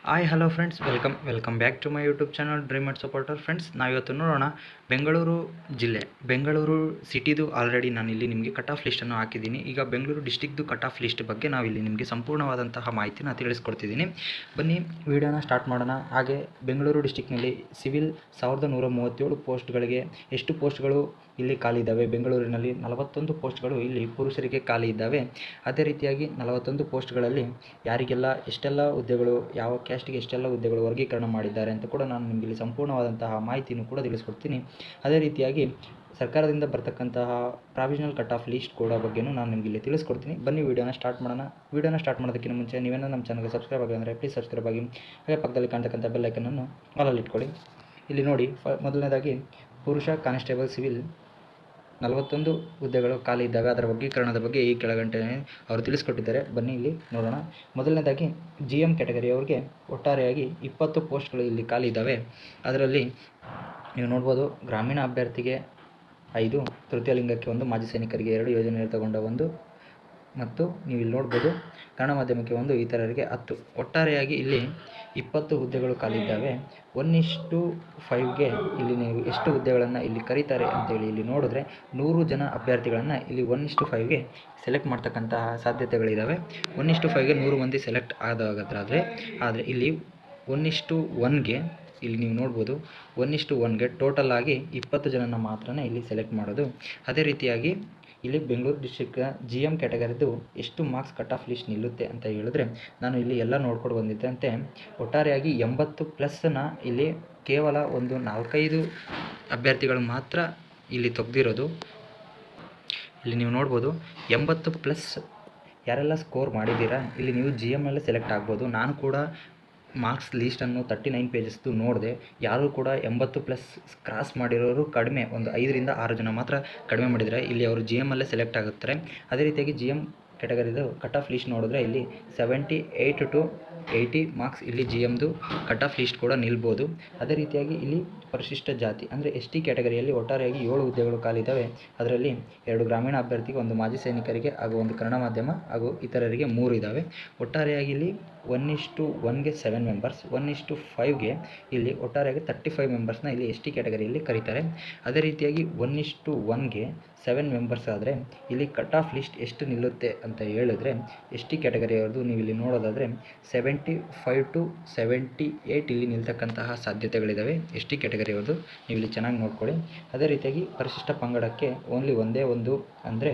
Hi hello friends, welcome back to my YouTube channel dream and supporter. Friends, ನಾವಿವತ್ತು ನೋಡೋಣ ಬೆಂಗಳೂರು ಜಿಲ್ಲೆ, Bengaluru ಸಿಟಿದು already ನಾನು ಇಲ್ಲಿ ನಿಮಗೆ ಕಟ್ ಆಫ್ ಲಿಸ್ಟನ್ನು ಹಾಕಿದ್ದೀನಿ. ಈಗ ಬೆಂಗಳೂರು ಡಿಸ್ಟಿಕ್ದು ಕಟ್ ಆಫ್ ಲಿಸ್ಟ್ ಬಗ್ಗೆ ನಾವಿಲ್ಲಿ ನಿಮಗೆ ಸಂಪೂರ್ಣವಾದಂತಹ ಮಾಹಿತಿನ ತಿಳಿಸ್ಕೊಡ್ತಿದ್ದೀನಿ. ಬನ್ನಿ ವಿಡಿಯೋನ ಸ್ಟಾರ್ಟ್ ಮಾಡೋಣ. ಹಾಗೆ ಬೆಂಗಳೂರು ಡಿಸ್ಟಿಕ್ನಲ್ಲಿ ಸಿವಿಲ್ 1137 ಪೋಸ್ಟ್ಗಳಿಗೆ ಎಷ್ಟು ಪೋಸ್ಟ್ಗಳು ಇಲ್ಲಿ ಖಾಲಿ ಇದ್ದಾವೆ, ಬೆಂಗಳೂರಿನಲ್ಲಿ 41 ಪೋಸ್ಟ್ಗಳು ಇಲ್ಲಿ ಪುರುಷರಿಗೆ ಖಾಲಿ ಇದ್ದಾವೆ. ಅದೇ ರೀತಿಯಾಗಿ 41 ಪೋಸ್ಟ್ಗಳಲ್ಲಿ ಯಾರಿಗೆಲ್ಲ ಎಷ್ಟೆಲ್ಲ ಹುದ್ದೆಗಳು, ಯಾವ ಕ್ಯಾಸ್ಟ್ಗೆ ಎಷ್ಟೆಲ್ಲ ಹುದ್ದೆಗಳು ವರ್ಗೀಕರಣ ಮಾಡಿದ್ದಾರೆ ಅಂತ ಕೂಡ ನಾನು ನಿಮಗೆ ಇಲ್ಲಿ ಸಂಪೂರ್ಣವಾದಂತಹ ಮಾಹಿತಿಯನ್ನು ಕೂಡ ತಿಳಿಸ್ಕೊಡ್ತೀನಿ. ಅದೇ ರೀತಿಯಾಗಿ ಸರ್ಕಾರದಿಂದ ಬರ್ತಕ್ಕಂತಹ ಪ್ರಾವಿಷನಲ್ ಕಟ್ ಆಫ್ ಲಿಸ್ಟ್ ಕೂಡ ಬಗ್ಗೆಯೂ ನಾನು ನಿಮಗೆ ಇಲ್ಲಿ ತಿಳಿಸ್ಕೊಡ್ತೀನಿ. ಬನ್ನಿ ವಿಡಿಯೋನ ಸ್ಟಾರ್ಟ್ ಮಾಡೋಣ. ವಿಡಿಯೋನ ಸ್ಟಾರ್ಟ್ ಮಾಡೋದಕ್ಕಿಂತ ಮುಂಚೆ ನೀವೇನೋ ನಮ್ಮ ಚಾನಲ್ಗೆ ಸಬ್ಸ್ಕ್ರೈಬ್ ಆಗಿ ಅಂದರೆ ಪ್ಲೀಸ್ ಸಬ್ಸ್ಕ್ರೈಬ್ ಆಗಿ, ಹಾಗೆ ಪಕ್ಕದಲ್ಲಿ ಕಾಣ್ತಕ್ಕಂಥ ಬೆಲ್ ಐಕನನ್ನು ಆಲಲ್ಲಿ ಇಟ್ಕೊಳ್ಳಿ. ಇಲ್ಲಿ ನೋಡಿ, ಮೊದಲನೇದಾಗಿ ಪುರುಷ ಕಾನ್ಸ್ಟೇಬಲ್ ಸಿವಿಲ್ 41 ಹುದ್ದೆಗಳು ಖಾಲಿ ಇದ್ದಾವೆ. ಅದರ ವರ್ಗೀಕರಣದ ಬಗ್ಗೆ ಈ ಕೆಳಗಂಟೆ ಅವರು ತಿಳಿಸ್ಕೊಟ್ಟಿದ್ದಾರೆ. ಬನ್ನಿ ಇಲ್ಲಿ ನೋಡೋಣ. ಮೊದಲನೇದಾಗಿ GM ಕ್ಯಾಟಗರಿಯವರಿಗೆ ಒಟ್ಟಾರೆಯಾಗಿ 20 ಪೋಸ್ಟ್ಗಳು ಇಲ್ಲಿ ಖಾಲಿ ಇದ್ದಾವೆ. ಅದರಲ್ಲಿ ನೀವು ನೋಡ್ಬೋದು, ಗ್ರಾಮೀಣ ಅಭ್ಯರ್ಥಿಗೆ 5, ತೃತೀಯ ಲಿಂಗಕ್ಕೆ 1, ಮಾಜಿ ಸೈನಿಕರಿಗೆ 2, ಯೋಜನೆ ತಗೊಂಡ 1, ಮತ್ತು ನೀವು ಇಲ್ಲಿ ನೋಡ್ಬೋದು ಕನ್ನಡ ಮಾಧ್ಯಮಕ್ಕೆ 1, ಇತರರಿಗೆ 10. ಒಟ್ಟಾರೆಯಾಗಿ ಇಲ್ಲಿ 20 ಹುದ್ದೆಗಳು ಖಾಲಿ ಇದ್ದಾವೆ. 1:5ಗೆ ಇಲ್ಲಿ ನೀವು ಎಷ್ಟು ಹುದ್ದೆಗಳನ್ನು ಇಲ್ಲಿ ಕರೀತಾರೆ ಅಂತೇಳಿ ಇಲ್ಲಿ ನೋಡಿದ್ರೆ 100 ಜನ ಅಭ್ಯರ್ಥಿಗಳನ್ನು ಇಲ್ಲಿ 1:5ಗೆ ಸೆಲೆಕ್ಟ್ ಮಾಡ್ತಕ್ಕಂತಹ ಸಾಧ್ಯತೆಗಳಿದ್ದಾವೆ. 1:5ಗೆ 100 ಮಂದಿ ಸೆಲೆಕ್ಟ್ ಆದರೆ ಇಲ್ಲಿ 1:1ಗೆ ಇಲ್ಲಿ ನೀವು ನೋಡ್ಬೋದು 1:1ಗೆ ಟೋಟಲ್ ಆಗಿ 20 ಜನನ ಮಾತ್ರ ಇಲ್ಲಿ ಸೆಲೆಕ್ಟ್ ಮಾಡೋದು. ಅದೇ ರೀತಿಯಾಗಿ ಇಲ್ಲಿ ಬೆಂಗಳೂರು ಡಿಸ್ಟ್ರಿಕ್ಟ್ GM ಕ್ಯಾಟಗರಿದು ಎಷ್ಟು ಮಾರ್ಕ್ಸ್ ಕಟ್ ಆಫ್ ಲಿಸ್ಟ್ ನಿಲ್ಲುತ್ತೆ ಅಂತ ಹೇಳಿದ್ರೆ, ನಾನು ಇಲ್ಲಿ ಎಲ್ಲ ನೋಡ್ಕೊಂಡು ಬಂದಿದ್ದಂತೆ ಒಟ್ಟಾರೆಯಾಗಿ 80+ ಇಲ್ಲಿ ಕೇವಲ ಒಂದು 4-5 ಅಭ್ಯರ್ಥಿಗಳು ಮಾತ್ರ ಇಲ್ಲಿ ತೆಗೆದಿರೋದು. ಇಲ್ಲಿ ನೀವು ನೋಡ್ಬೋದು 80+ ಯಾರೆಲ್ಲ ಸ್ಕೋರ್ ಮಾಡಿದ್ದೀರಾ ಇಲ್ಲಿ ನೀವು GMಲ್ಲೇ ಸೆಲೆಕ್ಟ್ ಆಗ್ಬೋದು. ನಾನು ಕೂಡ ಮಾರ್ಕ್ಸ್ ಲೀಸ್ಟನ್ನು 39 ಪೇಜಸ್ದು ನೋಡಿದೆ. ಯಾರೂ ಕೂಡ 80+ ಕ್ರಾಸ್ ಮಾಡಿರೋರು ಕಡಿಮೆ, ಒಂದು 5ರಿಂದ 6 ಜನ ಮಾತ್ರ ಕಡಿಮೆ ಮಾಡಿದರೆ ಇಲ್ಲಿ ಅವರು GMಲ್ಲೇ ಸೆಲೆಕ್ಟ್ ಆಗುತ್ತಾರೆ. ಅದೇ ರೀತಿಯಾಗಿ GM ಕ್ಯಾಟಗರಿದು ಕಟ್ ಆಫ್ ಲಿಸ್ಟ್ ನೋಡಿದ್ರೆ ಇಲ್ಲಿ 78 to 80 ಮಾರ್ಕ್ಸ್ ಇಲ್ಲಿ GMದು ಕಟ್ ಆಫ್ ಲಿಸ್ಟ್ ಕೂಡ ನಿಲ್ಬೋದು. ಅದೇ ರೀತಿಯಾಗಿ ಇಲ್ಲಿ ಪರಿಶಿಷ್ಟ ಜಾತಿ ಅಂದರೆ ST ಕ್ಯಾಟಗರಿಯಲ್ಲಿ ಒಟ್ಟಾರೆಯಾಗಿ 7 ಹುದ್ದೆಗಳು ಖಾಲಿ ಇದ್ದಾವೆ. ಅದರಲ್ಲಿ 2 ಗ್ರಾಮೀಣ ಅಭ್ಯರ್ಥಿಗೆ, 1 ಮಾಜಿ ಸೈನಿಕರಿಗೆ ಹಾಗೂ 1 ಕನ್ನಡ ಮಾಧ್ಯಮ ಹಾಗೂ ಇತರರಿಗೆ 3 ಇದ್ದಾವೆ. ಒಟ್ಟಾರೆಯಾಗಿ ಇಲ್ಲಿ 1:1ಗೆ 7 ಮೆಂಬರ್ಸ್, 1:5ಗೆ ಇಲ್ಲಿ ಒಟ್ಟಾರೆಯಾಗಿ 35 ಮೆಂಬರ್ಸ್ನ ಇಲ್ಲಿ ST ಕ್ಯಾಟಗರಿಯಲ್ಲಿ ಕರೀತಾರೆ. ಅದೇ ರೀತಿಯಾಗಿ 1:1ಗೆ 7 ಮೆಂಬರ್ಸ್ ಆದರೆ ಇಲ್ಲಿ ಕಟ್ ಆಫ್ ಲಿಸ್ಟ್ ಎಷ್ಟು ನಿಲ್ಲುತ್ತೆ ಅಂತ ಹೇಳಿದ್ರೆ, ST ಕ್ಯಾಟಗರಿಯವ್ರದ್ದು ನೀವು ಇಲ್ಲಿ ನೋಡೋದಾದರೆ 75 to 78 ಇಲ್ಲಿ ನಿಲ್ತಕ್ಕಂತಹ ಸಾಧ್ಯತೆಗಳಿದ್ದಾವೆ. ST ಕ್ಯಾಟಗರಿಯವ್ರದ್ದು ನೀವು ಇಲ್ಲಿ ಚೆನ್ನಾಗಿ ನೋಡ್ಕೊಳ್ಳಿ. ಅದೇ ರೀತಿಯಾಗಿ ಪರಿಶಿಷ್ಟ ಪಂಗಡಕ್ಕೆ ಓನ್ಲಿ ಒಂದೇ ಒಂದು ಅಂದರೆ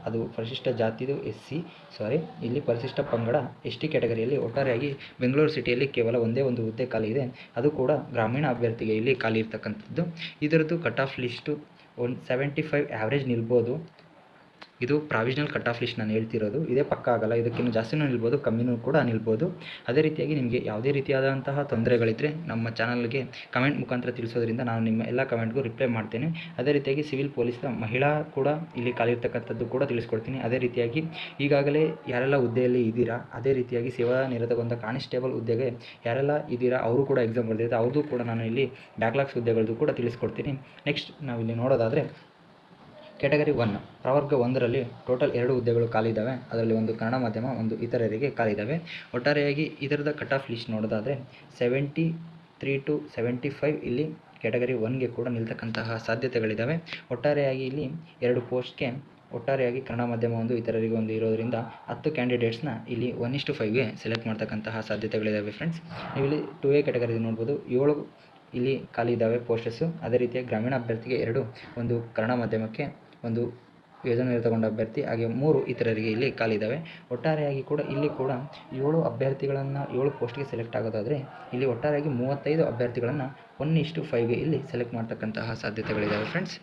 ಅದು ಪರಿಶಿಷ್ಟ ಜಾತಿದು SC, ಇಲ್ಲಿ ಪರಿಶಿಷ್ಟ ಪಂಗಡ ST ಕ್ಯಾಟಗರಿಯಲ್ಲಿ ಒಟ್ಟಾರೆಯಾಗಿ ಬೆಂಗಳೂರು ಸಿಟಿಯಲ್ಲಿ ಕೇವಲ ಒಂದೇ ಒಂದು ಹುದ್ದೆ ಖಾಲಿ ಇದೆ. ಅದು ಕೂಡ ಗ್ರಾಮೀಣ ಅಭ್ಯರ್ಥಿಗೆ ಇಲ್ಲಿ ಖಾಲಿ ಇರ್ತಕ್ಕಂಥದ್ದು. ಇದರದ್ದು ಕಟ್ ಆಫ್ ಲಿಸ್ಟು 175 ಆ್ಯಾವ್ರೇಜ್ ನಿಲ್ಬೋದು. ಇದು ಪ್ರಾವಿಷನಲ್ ಕಟ್ ಆಫ್ ಲಿಸ್ಟ್ ನಾನು ಹೇಳ್ತಿರೋದು, ಇದೇ ಪಕ್ಕ ಆಗಲ್ಲ. ಇದಕ್ಕಿಂತ ಜಾಸ್ತಿನೂ ನಿಲ್ಬೋದು, ಕಮ್ಮಿನೂ ಕೂಡ ನಿಲ್ಬೋದು. ಅದೇ ರೀತಿಯಾಗಿ ನಿಮಗೆ ಯಾವುದೇ ರೀತಿಯಾದಂತಹ ತೊಂದರೆಗಳಿದ್ದರೆ ನಮ್ಮ ಚಾನಲ್ಗೆ ಕಮೆಂಟ್ ಮುಖಾಂತರ ತಿಳಿಸೋದ್ರಿಂದ ನಾನು ನಿಮ್ಮ ಎಲ್ಲ ಕಮೆಂಟ್ಗೂ ರಿಪ್ಲೈ ಮಾಡ್ತೇನೆ. ಅದೇ ರೀತಿಯಾಗಿ ಸಿವಿಲ್ ಪೊಲೀಸ್ ಮಹಿಳಾ ಕೂಡ ಇಲ್ಲಿ ಖಾಲಿ ಇರ್ತಕ್ಕಂಥದ್ದು ಕೂಡ ತಿಳಿಸ್ಕೊಡ್ತೀನಿ. ಅದೇ ರೀತಿಯಾಗಿ ಈಗಾಗಲೇ ಯಾರೆಲ್ಲ ಹುದ್ದೆಯಲ್ಲಿ ಇದ್ದೀರಾ, ಅದೇ ರೀತಿಯಾಗಿ ಸೇವಾ ನಿರತಗೊಂಡ ಕಾನ್ಸ್ಟೇಬಲ್ ಹುದ್ದೆಗೆ ಯಾರೆಲ್ಲ ಇದ್ದೀರಾ ಅವರು ಕೂಡ ಎಕ್ಸಾಮ್ ಬರೆದಿದ್ದಾರೆ, ಅವ್ರದ್ದು ಕೂಡ ನಾನು ಇಲ್ಲಿ ಬ್ಯಾಕ್ಲಾಗ್ಸ್ ಹುದ್ದೆಗಳದ್ದು ಕೂಡ ತಿಳಿಸ್ಕೊಡ್ತೀನಿ. ನೆಕ್ಸ್ಟ್ ನಾವಿಲ್ಲಿ ನೋಡೋದಾದರೆ ಕ್ಯಾಟಗರಿ 1 ಪ್ರವರ್ಗ 1ರಲ್ಲಿ ಟೋಟಲ್ 2 ಹುದ್ದೆಗಳು ಖಾಲಿ ಇದ್ದಾವೆ. ಅದರಲ್ಲಿ 1 ಕನ್ನಡ ಮಾಧ್ಯಮ, 1 ಇತರರಿಗೆ ಖಾಲಿ ಇದ್ದಾವೆ. ಒಟ್ಟಾರೆಯಾಗಿ ಇದರದ ಕಟ್ ಆಫ್ ಲಿಸ್ಟ್ ನೋಡೋದಾದರೆ 73 to 75 ಇಲ್ಲಿ ಕ್ಯಾಟಗರಿ 1ಗೆ ಕೂಡ ನಿಲ್ತಕ್ಕಂತಹ ಸಾಧ್ಯತೆಗಳಿದ್ದಾವೆ. ಒಟ್ಟಾರೆಯಾಗಿ ಇಲ್ಲಿ 2 ಪೋಸ್ಟ್ಗೆ ಒಟ್ಟಾರೆಯಾಗಿ ಕನ್ನಡ ಮಾಧ್ಯಮ 1, ಇತರರಿಗೆ 1 ಇರೋದರಿಂದ 10 ಕ್ಯಾಂಡಿಡೇಟ್ಸ್ನ ಇಲ್ಲಿ 1:5ಗೆ ಸೆಲೆಕ್ಟ್ ಮಾಡ್ತಕ್ಕಂತಹ ಸಾಧ್ಯತೆಗಳಿದ್ದಾವೆ. ಫ್ರೆಂಡ್ಸ್, ನೀವು ಇಲ್ಲಿ 2A ಕ್ಯಾಟಗರಿ ನೋಡ್ಬೋದು, 7 ಇಲ್ಲಿ ಖಾಲಿ ಇದ್ದಾವೆ ಪೋಸ್ಟಸ್ಸು. ಅದೇ ರೀತಿಯಾಗಿ ಗ್ರಾಮೀಣ ಅಭ್ಯರ್ಥಿಗೆ 2, 1 ಕನ್ನಡ ಮಾಧ್ಯಮಕ್ಕೆ, 1 ಯೋಜನೆ ತಗೊಂಡ ಅಭ್ಯರ್ಥಿ, ಹಾಗೆ 3 ಇತರರಿಗೆ ಇಲ್ಲಿ ಖಾಲಿ ಇದ್ದಾವೆ. ಒಟ್ಟಾರೆಯಾಗಿ ಕೂಡ ಇಲ್ಲಿ ಕೂಡ 7 ಅಭ್ಯರ್ಥಿಗಳನ್ನು 7 ಪೋಸ್ಟ್ಗೆ ಸೆಲೆಕ್ಟ್ ಆಗೋದಾದರೆ ಇಲ್ಲಿ ಒಟ್ಟಾರೆಯಾಗಿ 35 ಅಭ್ಯರ್ಥಿಗಳನ್ನು 1:5ಗೆ ಇಲ್ಲಿ ಸೆಲೆಕ್ಟ್ ಮಾಡ್ತಕ್ಕಂತಹ ಸಾಧ್ಯತೆಗಳಿದ್ದಾವೆ. ಫ್ರೆಂಡ್ಸ್,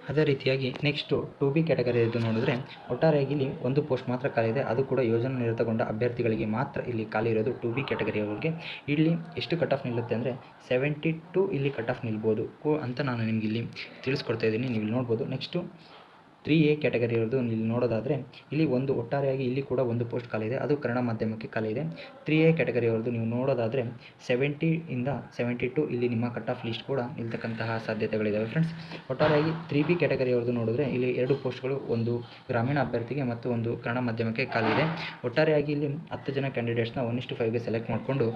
ಅದೇ ರೀತಿಯಾಗಿ ನೆಕ್ಸ್ಟು 2B ಕ್ಯಾಟಗರಿಯದ್ದು ನೋಡಿದ್ರೆ ಒಟ್ಟಾರೆಯಾಗಿ ಇಲ್ಲಿ 1 ಪೋಸ್ಟ್ ಮಾತ್ರ ಖಾಲಿ ಇದೆ. ಅದು ಕೂಡ ಯೋಜನೆ ನಿರತಗೊಂಡ ಅಭ್ಯರ್ಥಿಗಳಿಗೆ ಮಾತ್ರ ಇಲ್ಲಿ ಖಾಲಿ ಇರೋದು 2B ಕ್ಯಾಟಗರಿಯವರಿಗೆ. ಇಲ್ಲಿ ಎಷ್ಟು ಕಟ್ ಆಫ್ ನಿಲ್ಲುತ್ತೆ ಅಂದರೆ 72 ಇಲ್ಲಿ ಕಟ್ ಆಫ್ ನಿಲ್ಬೋದು ಅಂತ ನಾನು ನಿಮಗೆ ಇಲ್ಲಿ ತಿಳಿಸ್ಕೊಡ್ತಾ ಇದ್ದೀನಿ. ನೀವು ಇಲ್ಲಿ ನೋಡ್ಬೋದು. ನೆಕ್ಸ್ಟು 3A ಕ್ಯಾಟಗರಿ ಇರೋದು ಇಲ್ಲಿ ನೋಡೋದಾದರೆ ಇಲ್ಲಿ ಒಂದು ಒಟ್ಟಾರೆಯಾಗಿ ಇಲ್ಲಿ ಕೂಡ ಒಂದು ಪೋಸ್ಟ್ ಖಾಲಿ ಇದೆ, ಅದು ಕನ್ನಡ ಮಾಧ್ಯಮಕ್ಕೆ ಖಾಲಿ ಇದೆ. 3A ಕ್ಯಾಟಗರಿ ಅವ್ರದ್ದು ನೀವು ನೋಡೋದಾದರೆ 70 ಇಂದ 72 ಇಲ್ಲಿ ನಿಮ್ಮ ಕಟ್ ಆಫ್ ಲಿಸ್ಟ್ ಕೂಡ ನಿಲ್ತಕ್ಕಂತಹ ಸಾಧ್ಯತೆಗಳಿದ್ದಾವೆ ಫ್ರೆಂಡ್ಸ್. ಒಟ್ಟಾರೆಯಾಗಿ 3B ಕ್ಯಾಟಗರಿ ಅವ್ರದ್ದು ನೋಡಿದ್ರೆ ಇಲ್ಲಿ 2 ಪೋಸ್ಟ್ಗಳು, ಒಂದು ಗ್ರಾಮೀಣ ಅಭ್ಯರ್ಥಿಗೆ ಮತ್ತು ಒಂದು ಕನ್ನಡ ಮಾಧ್ಯಮಕ್ಕೆ ಖಾಲಿ ಇದೆ. ಒಟ್ಟಾರೆಯಾಗಿ ಇಲ್ಲಿ 10 ಜನ ಕ್ಯಾಂಡಿಡೇಟ್ಸ್ನ 1:5ಗೆ ಸೆಲೆಕ್ಟ್ ಮಾಡಿಕೊಂಡು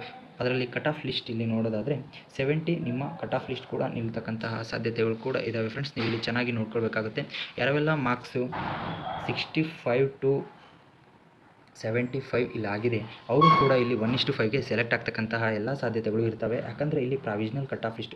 ಅದರಲ್ಲಿ ಕಟ್ ಆಫ್ ಲಿಸ್ಟ್ ಇಲ್ಲಿ ನೋಡೋದಾದರೆ 70 ನಿಮ್ಮ ಕಟ್ ಆಫ್ ಲಿಸ್ಟ್ ಕೂಡ ನಿಲ್ತಕ್ಕಂತಹ ಸಾಧ್ಯತೆಗಳು ಕೂಡ ಇದ್ದಾವೆ ಫ್ರೆಂಡ್ಸ್. ನೀವು ಇಲ್ಲಿ ಚೆನ್ನಾಗಿ ನೋಡ್ಕೊಳ್ಬೇಕಾಗುತ್ತೆ. ಯಾರೆಲ್ಲ ಮಾರ್ಕ್ಸು 65 to 75 ಇಲ್ಲಿ ಆಗಿದೆ ಅವರು ಕೂಡ ಇಲ್ಲಿ 1:5ಗೆ ಸೆಲೆಕ್ಟ್ ಆಗ್ತಕ್ಕಂತಹ ಎಲ್ಲ ಸಾಧ್ಯತೆಗಳು ಇರ್ತವೆ. ಯಾಕಂದರೆ ಇಲ್ಲಿ provisional cut off list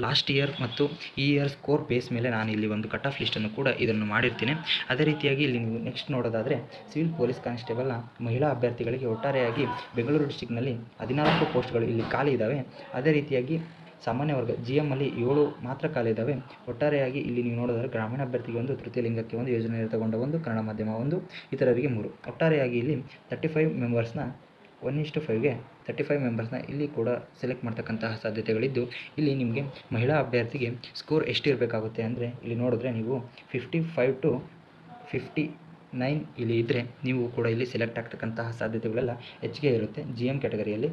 last year ಮತ್ತು ಈ ಇಯರ್ ಸ್ಕೋರ್ ಬೇಸ್ ಮೇಲೆ ನಾನು ಇಲ್ಲಿ ಒಂದು ಕಟ್ ಆಫ್ ಲಿಸ್ಟನ್ನು ಕೂಡ ಇದನ್ನು ಮಾಡಿರ್ತೀನಿ. ಅದೇ ರೀತಿಯಾಗಿ ಇಲ್ಲಿ ನೀವು ನೆಕ್ಸ್ಟ್ ನೋಡೋದಾದರೆ ಸಿವಿಲ್ ಪೊಲೀಸ್ ಕಾನ್ಸ್ಟೇಬಲ್ನ ಮಹಿಳಾ ಅಭ್ಯರ್ಥಿಗಳಿಗೆ ಒಟ್ಟಾರೆಯಾಗಿ ಬೆಂಗಳೂರು ಡಿಸ್ಟಿಕ್ನಲ್ಲಿ 14 ಪೋಸ್ಟ್ಗಳು ಇಲ್ಲಿ ಖಾಲಿ ಇದ್ದಾವೆ. ಅದೇ ರೀತಿಯಾಗಿ ಸಾಮಾನ್ಯ ವರ್ಗ GM ಅಲ್ಲಿ 7 ಮಾತ್ರ ಖಾಲಿ ಇದ್ದಾವೆ. ಒಟ್ಟಾರೆಯಾಗಿ ಇಲ್ಲಿ ನೀವು ನೋಡಿದರೆ ಗ್ರಾಮೀಣ ಅಭ್ಯರ್ಥಿಗೆ ಒಂದು, ತೃತೀಯ ಲಿಂಗಕ್ಕೆ ಒಂದು, ಯೋಜನೆ ತಗೊಂಡ ಒಂದು, ಕನ್ನಡ ಮಾಧ್ಯಮ ಒಂದು, ಇತರರಿಗೆ 3. ಒಟ್ಟಾರೆಯಾಗಿ ಇಲ್ಲಿ 35 ಮೆಂಬರ್ಸ್ನ 1:5ಗೆ 35 ಮೆಂಬರ್ಸ್ನ ಇಲ್ಲಿ ಕೂಡ ಸೆಲೆಕ್ಟ್ ಮಾಡ್ತಕ್ಕಂತಹ ಸಾಧ್ಯತೆಗಳಿದ್ದು, ಇಲ್ಲಿ ನಿಮಗೆ ಮಹಿಳಾ ಅಭ್ಯರ್ಥಿಗೆ ಸ್ಕೋರ್ ಎಷ್ಟಿರಬೇಕಾಗುತ್ತೆ ಅಂದರೆ ಇಲ್ಲಿ ನೋಡಿದ್ರೆ ನೀವು 55 to 59 ಇಲ್ಲಿ ಇದ್ದರೆ ನೀವು ಕೂಡ ಇಲ್ಲಿ ಸೆಲೆಕ್ಟ್ ಆಗ್ತಕ್ಕಂತಹ ಸಾಧ್ಯತೆಗಳೆಲ್ಲ ಹೆಚ್ಚಿಗೆ ಇರುತ್ತೆ GM ಕ್ಯಾಟಗರಿಯಲ್ಲಿ.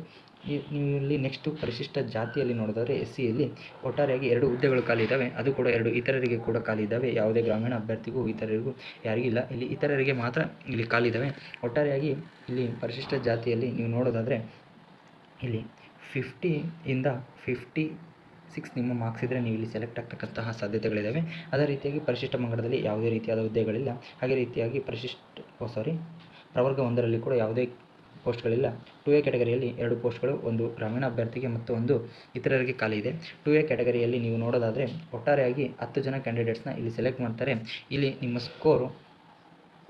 ನೀವು ಇಲ್ಲಿ ನೆಕ್ಸ್ಟು ಪರಿಶಿಷ್ಟ ಜಾತಿಯಲ್ಲಿ ನೋಡಿದರೆ SCಯಲ್ಲಿ ಒಟ್ಟಾರೆಯಾಗಿ 2 ಹುದ್ದೆಗಳು ಖಾಲಿ ಇದ್ದಾವೆ, ಅದು ಕೂಡ 2 ಇತರರಿಗೆ ಕೂಡ ಖಾಲಿ ಇದ್ದಾವೆ. ಯಾವುದೇ ಗ್ರಾಮೀಣ ಅಭ್ಯರ್ಥಿಗೂ ಇತರರಿಗೂ ಯಾರಿಗಿಲ್ಲ, ಇಲ್ಲಿ ಇತರರಿಗೆ ಮಾತ್ರ ಇಲ್ಲಿ ಖಾಲಿ ಇದ್ದಾವೆ. ಒಟ್ಟಾರೆಯಾಗಿ ಇಲ್ಲಿ ಪರಿಶಿಷ್ಟ ಜಾತಿಯಲ್ಲಿ ನೀವು ನೋಡೋದಾದರೆ ಇಲ್ಲಿ 50 ಇಂದ 56 ನಿಮ್ಮ ಮಾರ್ಕ್ಸ್ ಇದ್ದರೆ ನೀವು ಇಲ್ಲಿ ಸೆಲೆಕ್ಟ್ ಆಗ್ತಕ್ಕಂತಹ ಸಾಧ್ಯತೆಗಳಿದ್ದಾವೆ. ಅದೇ ರೀತಿಯಾಗಿ ಪರಿಶಿಷ್ಟ ಪಂಗಡದಲ್ಲಿ ಯಾವುದೇ ರೀತಿಯಾದ ಹುದ್ದೆಗಳಿಲ್ಲ. ಹಾಗೆ ರೀತಿಯಾಗಿ ಪ್ರವರ್ಗ 1ರಲ್ಲಿ ಕೂಡ ಯಾವುದೇ ಪೋಸ್ಟ್ಗಳಿಲ್ಲ. 2A ಕ್ಯಾಟಗರಿಯಲ್ಲಿ 2 ಪೋಸ್ಟ್ಗಳು, ಒಂದು ಗ್ರಾಮೀಣ ಅಭ್ಯರ್ಥಿಗೆ ಮತ್ತು ಒಂದು ಇತರರಿಗೆ ಖಾಲಿ ಇದೆ. 2A ಕ್ಯಾಟಗರಿಯಲ್ಲಿ ನೀವು ನೋಡೋದಾದರೆ ಒಟ್ಟಾರೆಯಾಗಿ 10 ಜನ ಕ್ಯಾಂಡಿಡೇಟ್ಸ್ನ ಇಲ್ಲಿ ಸೆಲೆಕ್ಟ್ ಮಾಡ್ತಾರೆ. ಇಲ್ಲಿ ನಿಮ್ಮ ಸ್ಕೋರು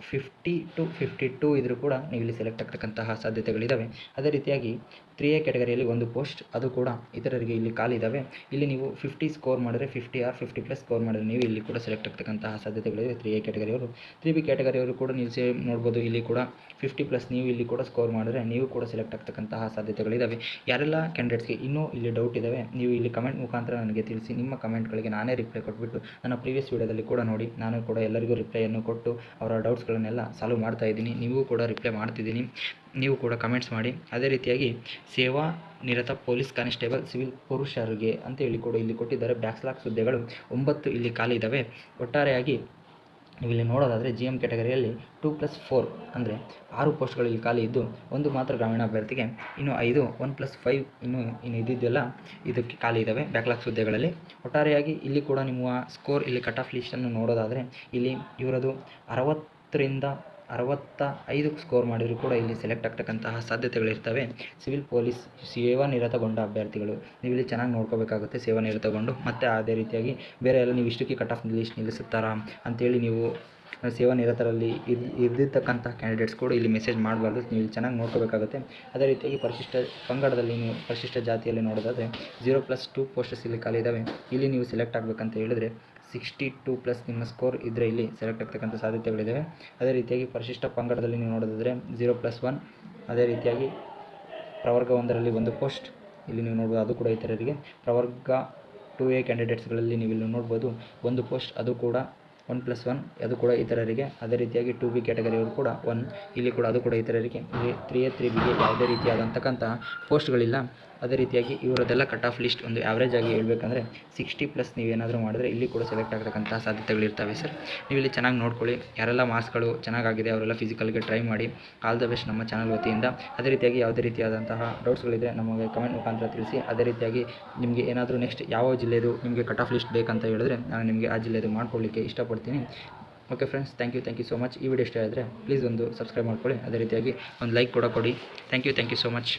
50 to 52 ಇದ್ದರೂ ಕೂಡ ನೀವು ಇಲ್ಲಿ ಸೆಲೆಕ್ಟ್ ಆಗ್ತಕ್ಕಂತಹ ಸಾಧ್ಯತೆಗಳಿದ್ದಾವೆ. ಅದೇ ರೀತಿಯಾಗಿ 3A ಕ್ಯಾಟಗರಿಯಲ್ಲಿ ಒಂದು ಪೋಸ್ಟ್, ಅದು ಕೂಡ ಇತರರಿಗೆ ಇಲ್ಲಿ ಖಾಲಿ ಇದ್ದಾವೆ. ಇಲ್ಲಿ ನೀವು 50 ಸ್ಕೋರ್ ಮಾಡಿದ್ರೆ 50 ಆರ್ 50+ ಸ್ಕೋರ್ ಮಾಡಿದ್ರೆ ನೀವು ಇಲ್ಲಿ ಕೂಡ ಸೆಲೆಕ್ಟ್ ಆಗ್ತಕ್ಕಂತಹ ಸಾಧ್ಯತೆಗಳಿವೆ 3A ಕ್ಯಾಟಗರಿಯವರು. 3B ಕ್ಯಾಟಗರಿಯವರು ಕೂಡ ನೀವು ನೋಡ್ಬೋದು, ಇಲ್ಲಿ ಕೂಡ 50+ ನೀವು ಇಲ್ಲಿ ಕೂಡ ಸ್ಕೋರ್ ಮಾಡಿದ್ರೆ ನೀವು ಕೂಡ ಸೆಲೆಕ್ಟ್ ಆಗ್ತಕ್ಕಂತಹ ಸಾಧ್ಯತೆಗಳಿದ್ದಾವೆ. ಯಾರೆಲ್ಲ ಕ್ಯಾಂಡಿಡೇಟ್ಸ್ಗೆ ಇನ್ನೂ ಇಲ್ಲಿ ಡೌಟ್ ಇದ್ದಾವೆ ನೀವು ಇಲ್ಲಿ ಕಮೆಂಟ್ ಮುಖಾಂತರ ನನಗೆ ತಿಳಿಸಿ. ನಿಮ್ಮ ಕಮೆಂಟ್ಗಳಿಗೆ ನಾನೇ ರಿಪ್ಲೈ ಕೊಟ್ಬಿಟ್ಟು ನನ್ನ ಪ್ರೀವಿಯಸ್ ವೀಡಿಯೋದಲ್ಲಿ ಕೂಡ ನೋಡಿ, ನಾನು ಕೂಡ ಎಲ್ಲರಿಗೂ ರಿಪ್ಲೈಯನ್ನು ಕೊಟ್ಟು ಅವರ ಡೌಟ್ಸ್ಗಳನ್ನೆಲ್ಲ ಸಾಲ್ವ್ ಮಾಡ್ತಾ ಇದ್ದೀನಿ. ನೀವು ಕೂಡ ರಿಪ್ಲೈ ಮಾಡ್ತಿದ್ದೀನಿ, ನೀವು ಕೂಡ ಕಮೆಂಟ್ಸ್ ಮಾಡಿ. ಅದೇ ರೀತಿಯಾಗಿ ಸೇವಾ ನಿರತ ಪೊಲೀಸ್ ಕಾನ್ಸ್ಟೇಬಲ್ ಸಿವಿಲ್ ಪುರುಷರಿಗೆ ಅಂತ ಹೇಳಿ ಕೂಡ ಇಲ್ಲಿ ಕೊಟ್ಟಿದ್ದಾರೆ. ಬ್ಯಾಕ್ಲಾಗ್ ಹುದ್ದೆಗಳು 9 ಇಲ್ಲಿ ಖಾಲಿ ಇದ್ದಾವೆ. ಒಟ್ಟಾರೆಯಾಗಿ ನೀವು ಇಲ್ಲಿ ನೋಡೋದಾದರೆ GM ಕ್ಯಾಟಗರಿಯಲ್ಲಿ 2+4 ಅಂದರೆ 6 ಪೋಸ್ಟ್ಗಳು ಇಲ್ಲಿ ಖಾಲಿ ಇದ್ದು, ಒಂದು ಮಾತ್ರ ಗ್ರಾಮೀಣ ಅಭ್ಯರ್ಥಿಗೆ, ಇನ್ನು 5 1+5 ಇನ್ನು ಇದ್ದಿದ್ದೆಲ್ಲ ಇದಕ್ಕೆ ಖಾಲಿ ಇದ್ದಾವೆ ಬ್ಯಾಕ್ಲಾಗ್ಸ್ ಹುದ್ದೆಗಳಲ್ಲಿ. ಒಟ್ಟಾರೆಯಾಗಿ ಇಲ್ಲಿ ಕೂಡ ನಿಮ್ಮ ಸ್ಕೋರ್ ಇಲ್ಲಿ ಕಟ್ ಆಫ್ ಲಿಸ್ಟನ್ನು ನೋಡೋದಾದರೆ ಇಲ್ಲಿ ಇವರದು 60ರಿಂದ 65 ಸ್ಕೋರ್ ಮಾಡಿದರೂ ಕೂಡ ಇಲ್ಲಿ ಸೆಲೆಕ್ಟ್ ಆಗ್ತಕ್ಕಂತಹ ಸಾಧ್ಯತೆಗಳಿರ್ತವೆ. ಸಿವಿಲ್ ಪೊಲೀಸ್ ಸೇವಾ ನಿರತಗೊಂಡ ಅಭ್ಯರ್ಥಿಗಳು ನೀವು ಇಲ್ಲಿ ಚೆನ್ನಾಗಿ ನೋಡ್ಕೋಬೇಕಾಗುತ್ತೆ. ಸೇವಾ ನಿರತಗೊಂಡು ಮತ್ತು ಅದೇ ರೀತಿಯಾಗಿ ಬೇರೆ ಎಲ್ಲ ನೀವು ಇಷ್ಟಕ್ಕೆ ಕಟ್ ಆಫ್ ಲಿಸ್ಟ್ ನಿಲ್ಲಿಸುತ್ತಾರಾ ಅಂತೇಳಿ ನೀವು ಸೇವಾ ನಿರತರಲ್ಲಿ ಇದ್ದಿರ್ತಕ್ಕಂಥ ಕ್ಯಾಂಡಿಡೇಟ್ಸ್ ಕೂಡ ಇಲ್ಲಿ ಮೆಸೇಜ್ ಮಾಡಬಾರ್ದು. ನೀವು ಇಲ್ಲಿ ಚೆನ್ನಾಗಿ ನೋಡ್ಕೋಬೇಕಾಗುತ್ತೆ. ಅದೇ ರೀತಿಯಾಗಿ ಪರಿಶಿಷ್ಟ ಪಂಗಡದಲ್ಲಿ ನೀವು ಪರಿಶಿಷ್ಟ ಜಾತಿಯಲ್ಲಿ ನೋಡೋದಾದರೆ 0+2 ಪೋಸ್ಟಸ್ ಇಲ್ಲಿ ಖಾಲಿ ಇದ್ದಾವೆ. ಇಲ್ಲಿ ನೀವು ಸೆಲೆಕ್ಟ್ ಆಗಬೇಕಂತ ಹೇಳಿದರೆ 62+ ನಿಮ್ಮ ಸ್ಕೋರ್ ಇದ್ದರೆ ಇಲ್ಲಿ ಸೆಲೆಕ್ಟ್ ಆಗ್ತಕ್ಕಂಥ ಸಾಧ್ಯತೆಗಳಿದ್ದಾವೆ. ಅದೇ ರೀತಿಯಾಗಿ ಪರಿಶಿಷ್ಟ ಪಂಗಡದಲ್ಲಿ ನೀವು ನೋಡೋದಾದರೆ 0+1. ಅದೇ ರೀತಿಯಾಗಿ ಪ್ರವರ್ಗ 1ರಲ್ಲಿ ಒಂದು ಪೋಸ್ಟ್ ಇಲ್ಲಿ ನೀವು ನೋಡ್ಬೋದು, ಅದು ಕೂಡ ಇತರರಿಗೆ. ಪ್ರವರ್ಗ 2A ಕ್ಯಾಂಡಿಡೇಟ್ಸ್ಗಳಲ್ಲಿ ನೀವು ಇಲ್ಲಿ ನೋಡ್ಬೋದು ಒಂದು ಪೋಸ್ಟ್, ಅದು ಕೂಡ 1+1, ಅದು ಕೂಡ ಇತರರಿಗೆ. ಅದೇ ರೀತಿಯಾಗಿ 2B ಕ್ಯಾಟಗರಿಯವರು ಕೂಡ 1 ಇಲ್ಲಿ ಕೂಡ, ಅದು ಕೂಡ ಇತರರಿಗೆ. 3A 3Bಗೆ ಯಾವುದೇ ರೀತಿಯಾದಂತಕ್ಕಂತಹ ಪೋಸ್ಟ್ಗಳಿಲ್ಲ. ಅದೇ ರೀತಿಯಾಗಿ ಇವರದೆಲ್ಲ ಕಟ್ ಆಫ್ ಲಿಸ್ಟ್ ಒಂದು ಆ್ಯಾವ್ರೇಜ್ ಆಗಿ ಹೇಳ್ಬೇಕಂದ್ರೆ 60+ ನೀವೇನಾದರೂ ಮಾಡಿದ್ರೆ ಇಲ್ಲಿ ಕೂಡ ಸೆಲೆಕ್ಟ್ ಆಗತಕ್ಕಂಥ ಸಾಧ್ಯತೆಗಳಿರ್ತವೆ ಸರ್. ನೀವು ಇಲ್ಲಿ ಚೆನ್ನಾಗಿ ನೋಡ್ಕೊಳ್ಳಿ. ಯಾರೆಲ್ಲ ಮಾರ್ಕ್ಸ್ಗಳು ಚೆನ್ನಾಗಿದೆ ಅವರೆಲ್ಲ ಫಿಸಿಕಲ್ಗೆ ಟ್ರೈ ಮಾಡಿ. ಆಲ್ ದ ಬೆಸ್ಟ್ ನಮ್ಮ ಚಾನಲ್ ವತಿಯಿಂದ. ಅದೇ ರೀತಿಯಾಗಿ ಯಾವುದೇ ರೀತಿಯಾದಂತಹ ಡೌಟ್ಸ್ಗಳಿದೆ ನಮಗೆ ಕಮೆಂಟ್ ಮುಖಾಂತರ ತಿಳಿಸಿ. ಅದೇ ರೀತಿಯಾಗಿ ನಿಮಗೆ ಏನಾದರೂ ನೆಕ್ಸ್ಟ್ ಯಾವ ಜಿಲ್ಲೆದು ನಿಮಗೆ ಕಟ್ ಆಫ್ ಲಿಸ್ಟ್ ಬೇಕಂತ ಹೇಳಿದ್ರೆ ನಾನು ನಿಮಗೆ ಆ ಜಿಲ್ಲೆದು ಮಾಡ್ಕೊಳ್ಳಿಕ್ಕೆ ಇಷ್ಟಪಡ್ತೀನಿ. Okay friends, thank you so much. ಈ ವಿಡಿಯೋ ಇಷ್ಟ ಆದರೆ ಪ್ಲೀಸ್ ಒಂದು ಸಬ್ಸ್ಕ್ರೈಬ್ ಮಾಡ್ಕೊಳ್ಳಿ. ಅದೇ ರೀತಿಯಾಗಿ ಒಂದು ಲೈಕ್ ಕೂಡ ಕೊಡಿ. Thank you so much.